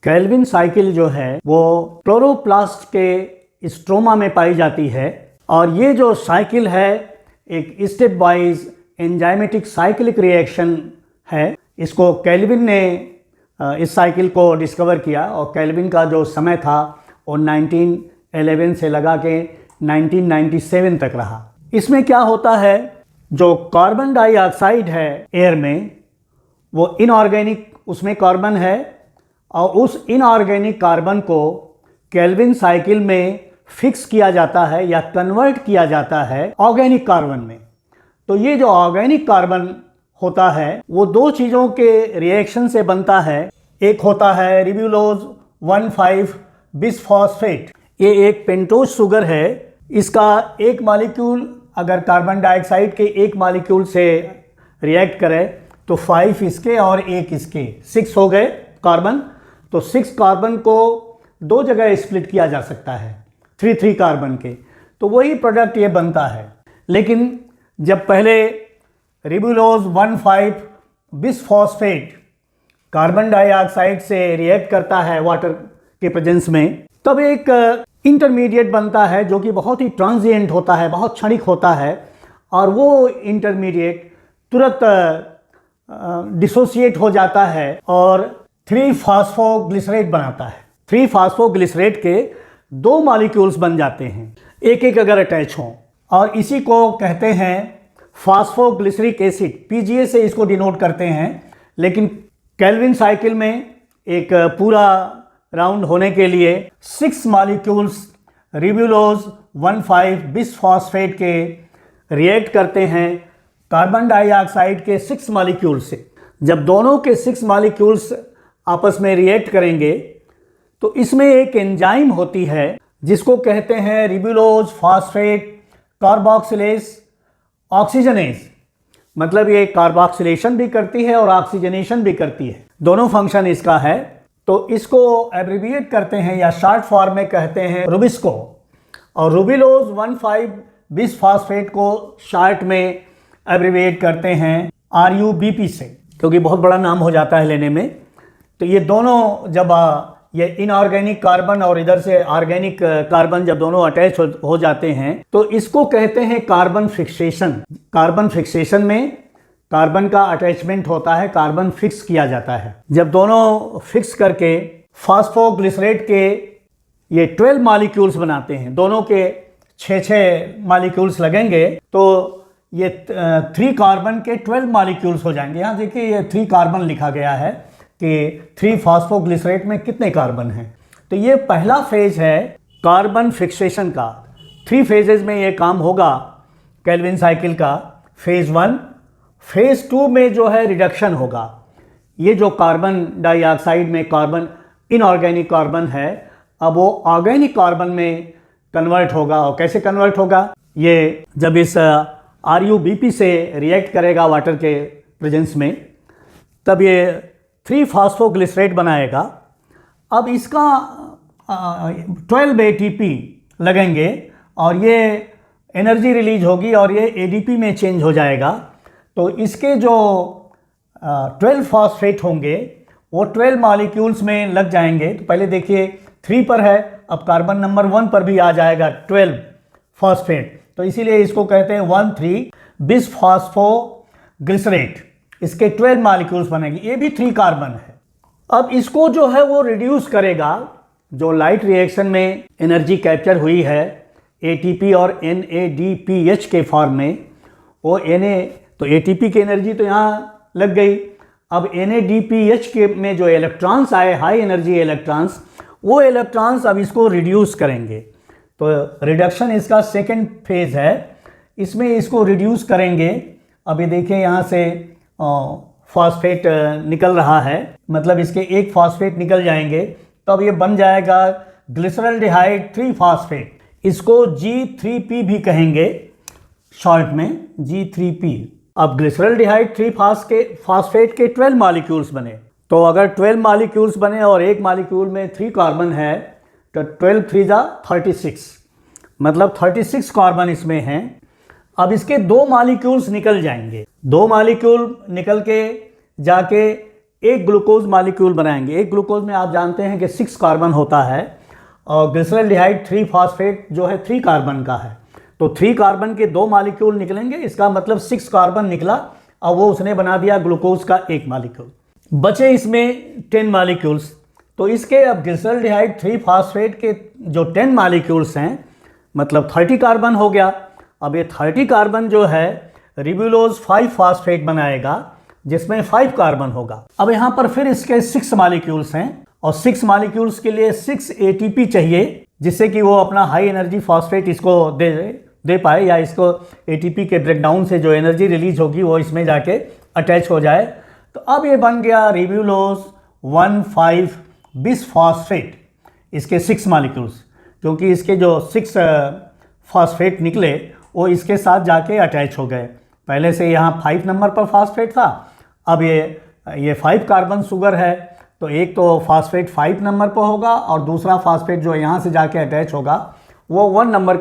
Calvin cycle जो है वो क्लोरोप्लास्ट के स्ट्रोमा में पाई जाती है और ये जो साइकिल है एक step wise enzymatic cyclic reaction है। इसको केल्विन ने इस साइकिल को डिस्कवर किया और केल्विन का जो समय था वो 1911 से लगा के 1997 तक रहा। इसमें क्या होता है, जो कार्बन डाइऑक्साइड है एयर में वो इनऑर्गेनिक उसमें कार्बन है और उस इनऑर्गेनिक कार्बन को केल्विन साइकिल में फिक्स किया जाता है या कन्वर्ट किया जाता है ऑर्गेनिक कार्बन में। तो ये जो ऑर्गेनिक कार्बन होता है वो दो चीज़ों के रिएक्शन से बनता है। एक होता है रिब्यूलोज 1,5 बिसफॉस्फेट। ये एक पेंटोज शुगर है। इसका एक मॉलिक्यूल अगर कार्बन डाइऑक्साइड के एक मॉलिक्यूल से रिएक्ट करे तो 5 इसके और एक इसके 6 हो गए कार्बन। तो 6 कार्बन को दो जगह स्प्लिट किया जा सकता है 3 कार्बन के, तो वही प्रोडक्ट ये बनता है। लेकिन जब पहले रिब्यूलोज 1,5 बिसफॉस्फेट कार्बन डाइऑक्साइड से रिएक्ट करता है वाटर के प्रेजेंस में, तब एक इंटरमीडिएट बनता है जो कि बहुत ही ट्रांजिएंट होता है, बहुत क्षणिक होता है और वो इंटरमीडिएट तुरंत डिसोसिएट हो जाता है और 3-फॉस्फोग्लिसरेट बनाता है। 3-फॉस्फोग्लिसरेट के 2 मॉलिक्यूल्स बन जाते हैं, एक एक अगर अटैच हों, और इसी को कहते हैं फॉस्फोग्लिसरिक एसिड, PGA से इसको डिनोट करते हैं। लेकिन केल्विन साइकिल में एक पूरा राउंड होने के लिए 6 मॉलिक्यूल्स रिब्यूलोज 1,5 बिसफॉस्फेट के रिएक्ट करते हैं कार्बन डाइऑक्साइड के 6 मॉलिक्यूल से। जब दोनों के 6 मॉलिक्यूल्स आपस में रिएक्ट करेंगे तो इसमें एक एंजाइम होती है जिसको कहते हैं रिब्यूलोज फॉस्फेट कार्बोक्सिलेज ऑक्सीजनेज। मतलब ये कार्बोक्सिलेशन भी करती है और ऑक्सीजनेशन भी करती है, दोनों फंक्शन इसका है। तो इसको एब्रिविएट करते हैं या शॉर्ट फॉर्म में कहते हैं रुबिस्को, और रुबिलोज 1,5 बिसफॉस्फेट को शॉर्ट में एब्रिविएट करते हैं RUBP से, क्योंकि बहुत बड़ा नाम हो जाता है लेने में। तो ये दोनों जब ये इनऑर्गेनिक कार्बन और इधर से ऑर्गेनिक कार्बन जब दोनों अटैच हो जाते हैं तो इसको कहते हैं कार्बन फिक्सेशन। कार्बन फिक्सेशन में कार्बन का अटैचमेंट होता है, कार्बन फिक्स किया जाता है। जब दोनों फिक्स करके फॉस्फोग्लिसरेट के ये 12 मॉलिक्यूल्स बनाते हैं, दोनों के 6 मॉलिक्यूल्स लगेंगे तो ये 3 कार्बन के 12 मॉलिक्यूल्स हो जाएंगे। यहाँ देखिए ये 3 कार्बन लिखा गया है कि 3 फॉस्फोग्लिसरेट में कितने कार्बन हैं। तो ये पहला फेज है कार्बन फिक्सेशन का। 3 फेजेस में ये काम होगा केल्विन साइकिल का। फेज 1, फेज 2 में जो है रिडक्शन होगा। ये जो कार्बन डाइऑक्साइड में कार्बन इनऑर्गेनिक कार्बन है अब वो ऑर्गेनिक कार्बन में कन्वर्ट होगा। और कैसे कन्वर्ट होगा, ये जब इस RUBP से रिएक्ट करेगा वाटर के प्रेजेंस में तब ये 3-फॉस्फोग्लिसरेट बनाएगा। अब इसका 12 ATP लगेंगे और ये एनर्जी रिलीज होगी और ये ADP में चेंज हो जाएगा। तो इसके जो 12 फॉस्फेट होंगे वो 12 मॉलिक्यूल्स में लग जाएंगे। तो पहले देखिए 3 पर है, अब कार्बन नंबर 1 पर भी आ जाएगा 12 फॉस्फेट। तो इसीलिए इसको कहते हैं 1,3 बिसफॉस्फोग्लिसरेट। इसके 12 मॉलिक्यूल्स बनेंगे, ये भी 3 कार्बन है। अब इसको जो है वो रिड्यूस करेगा। जो लाइट रिएक्शन में एनर्जी कैप्चर हुई है ATP और NADPH के फॉर्म में, वो तो ATP की एनर्जी तो यहाँ लग गई। अब NADPH के में जो इलेक्ट्रॉन्स आए, हाई एनर्जी इलेक्ट्रॉन्स, वो इलेक्ट्रॉन्स अब इसको रिड्यूस करेंगे। तो रिडक्शन इसका सेकेंड फेज है, इसमें इसको रिड्यूस करेंगे। अभी देखिए यहाँ से फॉस्फेट निकल रहा है, मतलब इसके एक फॉस्फेट निकल जाएंगे तो अब ये बन जाएगा ग्लिसरल्डिहाइड 3-फॉस्फेट। इसको G3P भी कहेंगे शॉर्ट में, G3P। अब ग्लिसरल्डिहाइड 3-फॉस्फेट के 12 मॉलिक्यूल्स बने। तो अगर 12 मॉलिक्यूल्स बने और एक मॉलिक्यूल में 3 कार्बन है तो 12 3 36, मतलब 36 कार्बन इसमें हैं। अब इसके 2 मॉलिक्यूल्स निकल जाएंगे, 2 मॉलिक्यूल निकल के जाके एक ग्लूकोज मॉलिक्यूल बनाएंगे। एक ग्लूकोज में आप जानते हैं कि 6 कार्बन होता है और ग्लिसरॉल्डिहाइड 3 फॉस्फेट जो है 3 कार्बन का है। तो 3 कार्बन के 2 मॉलिक्यूल निकलेंगे, इसका मतलब 6 कार्बन निकला और वो उसने बना दिया ग्लूकोज का एक मॉलिक्यूल। बचे इसमें 10 मॉलिक्यूल्स। तो इसके अब ग्लिसरॉल्डिहाइड 3 फॉस्फेट के जो 10 मॉलिक्यूल्स हैं मतलब 30 कार्बन हो गया। अब ये 30 कार्बन जो है रिब्यूलोज 5 फॉस्फेट बनाएगा जिसमें 5 कार्बन होगा। अब यहाँ पर फिर इसके 6 मॉलिक्यूल्स हैं और 6 मॉलिक्यूल्स के लिए 6 ATP चाहिए जिससे कि वो अपना हाई एनर्जी फॉस्फेट इसको दे पाए या इसको ATP के ब्रेकडाउन से जो एनर्जी रिलीज होगी वो इसमें जाके अटैच हो जाए। तो अब ये बन गया रिब्यूलोज 1,5 बिस फॉस्फेट, इसके 6 मॉलिक्यूल्स, क्योंकि इसके जो 6 फॉस्फेट निकले वो इसके साथ जाके अटैच हो गए। पहले से यहाँ 5 नंबर पर फॉस्फेट था, अब ये 5 कार्बन शुगर है तो एक तो फॉस्फेट 5 नंबर पर होगा और दूसरा फॉस्फेट जो यहाँ से जाके अटैच होगा वो 1 नंबर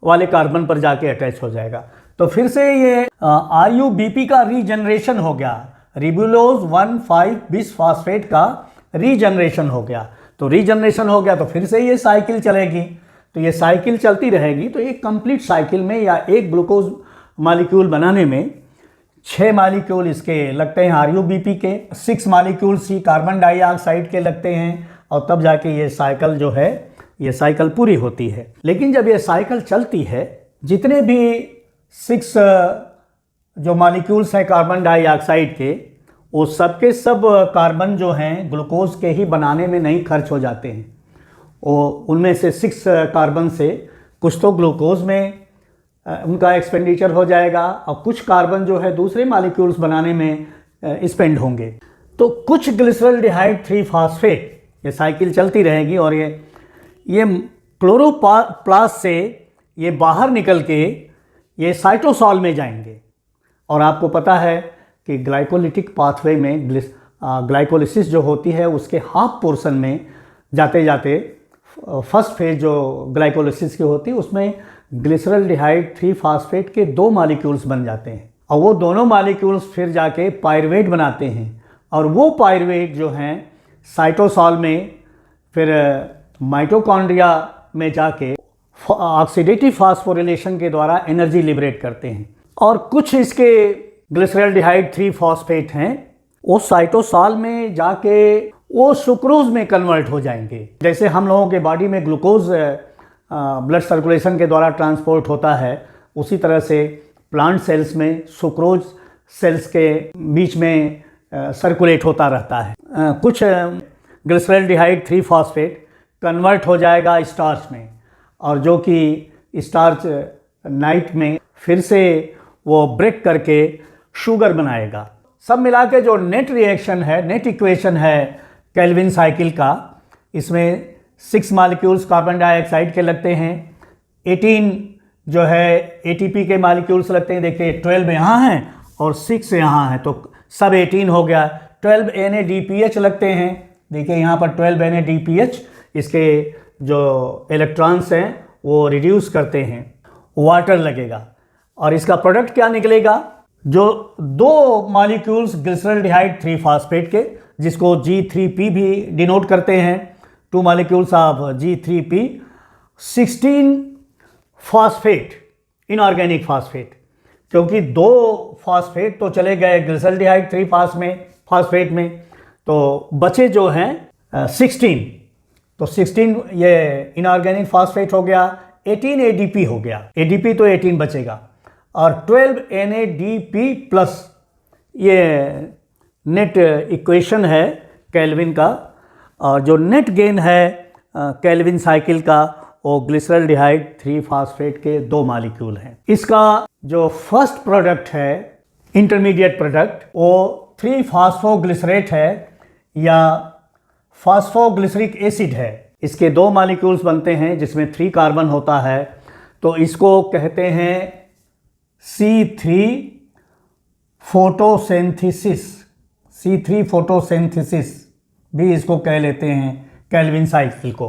वाले कार्बन पर जाके अटैच हो जाएगा। तो फिर से ये RUBP का रीजनरेशन हो गया, रिब्यूलोज 1,5 बिस फॉस्फेट का रीजनरेशन हो गया। तो रीजनरेशन हो गया तो फिर से ये साइकिल चलेगी, तो ये साइकिल चलती रहेगी। तो एक कंप्लीट साइकिल में या एक ग्लूकोज मॉलिक्यूल बनाने में 6 मॉलिक्यूल इसके लगते हैं RUBP के, 6 मॉलिक्यूल C कार्बन डाइऑक्साइड के लगते हैं और तब जाके ये साइकिल जो है ये साइकिल पूरी होती है। लेकिन जब ये साइकिल चलती है जितने भी 6 जो मॉलिक्यूल्स हैं कार्बन डाइऑक्साइड के वो सबके सब कार्बन जो हैं ग्लूकोज के ही बनाने में नहीं खर्च हो जाते हैं। वो उनमें से 6 कार्बन से कुछ तो ग्लूकोज में उनका एक्सपेंडिचर हो जाएगा और कुछ कार्बन जो है दूसरे मॉलिक्यूल्स बनाने में स्पेंड होंगे। तो कुछ ग्लिसरॉल्डिहाइड 3 फॉस्फेट ये साइकिल चलती रहेगी और ये क्लोरोप्लास्ट से ये बाहर निकल के ये साइटोसॉल में जाएंगे। और आपको पता है कि ग्लाइकोलिटिक पाथवे में ग्लाइकोलिसिस जो होती है उसके हाफ पोर्शन में जाते जाते फर्स्ट फेज जो ग्लाइकोलिसिस की होती है उसमें ग्लिसरॉल्डिहाइड 3 फॉस्फेट के 2 मॉलिक्यूल्स बन जाते हैं और वो दोनों मॉलिक्यूल्स फिर जाके पायरुवेट बनाते हैं और वो पायरुवेट जो हैं साइटोसॉल में फिर माइटोकॉन्ड्रिया में जाके ऑक्सीडेटिव फास्फोरिलेशन के द्वारा एनर्जी लिबरेट करते हैं। और कुछ इसके ग्लिसरॉल्डिहाइड 3 फॉस्फेट हैं वो साइटोसॉल में जाके वो सुक्रोज में कन्वर्ट हो जाएंगे। जैसे हम लोगों के बॉडी में ग्लूकोज ब्लड सर्कुलेशन के द्वारा ट्रांसपोर्ट होता है उसी तरह से प्लांट सेल्स में सुक्रोज सेल्स के बीच में सर्कुलेट होता रहता है। कुछ ग्लिसरॉल्डिहाइड 3 फॉस्फेट कन्वर्ट हो जाएगा स्टार्च में और जो कि स्टार्च नाइट में फिर से वो ब्रेक करके शुगर बनाएगा। सब मिला के जो नेट रिएक्शन है, नेट इक्वेशन है केल्विन साइकिल का, इसमें 6 मॉलिक्यूल्स कार्बन डाइऑक्साइड के लगते हैं, 18 जो है ATP के मॉलिक्यूल्स लगते हैं। देखिए 12 यहाँ हैं और 6 यहाँ हैं तो सब 18 हो गया। 12 NADPH लगते हैं, देखिए यहाँ पर 12 NADPH इसके जो इलेक्ट्रॉन्स हैं वो रिड्यूस करते हैं, वाटर लगेगा और इसका प्रोडक्ट क्या निकलेगा, जो 2 मॉलिक्यूल्स ग्लिसरॉल्डिहाइड 3 फॉस्फेट के जिसको G3P भी डिनोट करते हैं, 2 molecules of G3P, 16 phosphate inorganic phosphate, क्योंकि 2 फॉस्फेट तो चले गए ग्लिसरॉल्डिहाइड 3 फॉस्फेट में तो बचे जो हैं 16, तो 16 ये इनऑर्गेनिक फॉस्फेट हो गया, 18 ADP हो गया, ADP तो 18 बचेगा और 12 NADP प्लस ये नेट इक्वेशन है केल्विन का। और जो नेट गेन है केल्विन साइकिल का वो ग्लिसरॉल्डिहाइड 3 फॉस्फेट के 2 मॉलिक्यूल हैं। इसका जो फर्स्ट प्रोडक्ट है इंटरमीडिएट प्रोडक्ट वो 3 फॉस्फोग्लिसरेट है या फॉस्फोग्लिसरिक एसिड है। इसके 2 मॉलिक्यूल्स बनते हैं जिसमें 3 कार्बन होता है तो इसको कहते हैं C3 फोटोसिंथेसिस, C3 फोटोसिंथेसिस भी इसको कह लेते हैं केल्विन साइकिल को।